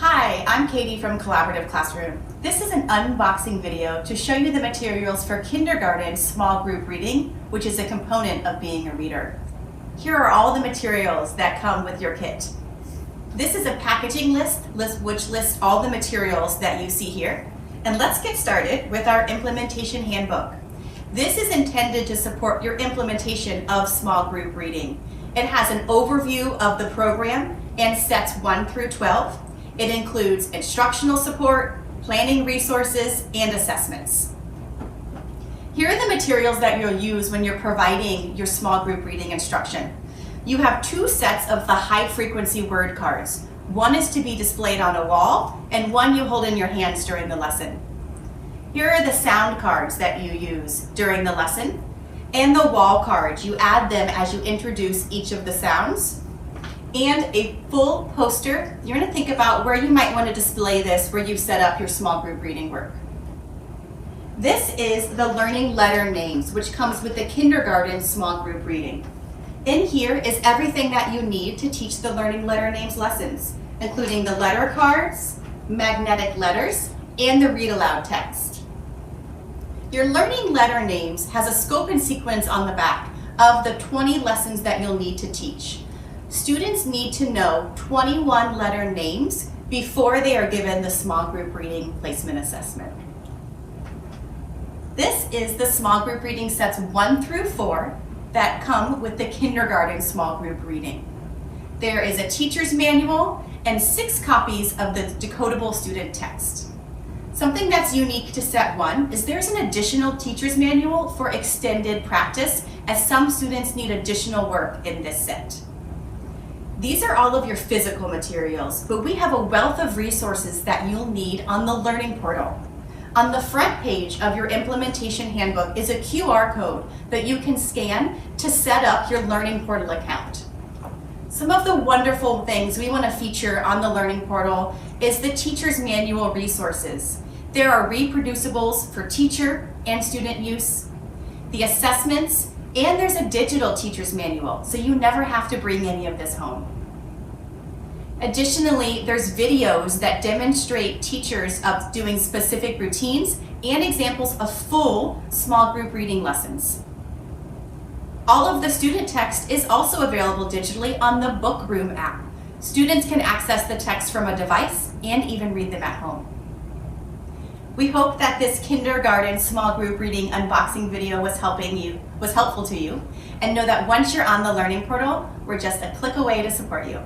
Hi, I'm Katie from Collaborative Classroom. This is an unboxing video to show you the materials for kindergarten small group reading, which is a component of being a reader. Here are all the materials that come with your kit. This is a packaging list which lists all the materials that you see here. And let's get started with our implementation handbook. This is intended to support your implementation of small group reading. It has an overview of the program and sets 1 through 12. It includes instructional support, planning resources, and assessments. Here are the materials that you'll use when you're providing your small group reading instruction. You have 2 sets of the high frequency word cards. One is to be displayed on a wall, and one you hold in your hands during the lesson. Here are the sound cards that you use during the lesson, and the wall cards. You add them as you introduce each of the sounds. And a full poster. You're going to think about where you might want to display this where you set up your small group reading work. This is the learning letter names, which comes with the kindergarten small group reading. In here is everything that you need to teach the learning letter names lessons, including the letter cards, magnetic letters, and the read aloud text. Your learning letter names has a scope and sequence on the back of the 20 lessons that you'll need to teach. Students need to know 21 letter names before they are given the small group reading placement assessment. This is the small group reading sets 1 through 4 that come with the kindergarten small group reading. There is a teacher's manual and 6 copies of the decodable student text. Something that's unique to set 1 is there's an additional teacher's manual for extended practice, as some students need additional work in this set. These are all of your physical materials, but we have a wealth of resources that you'll need on the Learning Portal. On the front page of your implementation handbook is a QR code that you can scan to set up your Learning Portal account. Some of the wonderful things we want to feature on the Learning Portal is the teacher's manual resources. There are reproducibles for teacher and student use, the assessments, and there's a digital teacher's manual, so you never have to bring any of this home. Additionally, there's videos that demonstrate teachers of doing specific routines and examples of full small group reading lessons. All of the student text is also available digitally on the Book Room app. Students can access the text from a device and even read them at home. We hope that this kindergarten small group reading unboxing video was helpful to you, and know that once you're on the Learning Portal, we're just a click away to support you.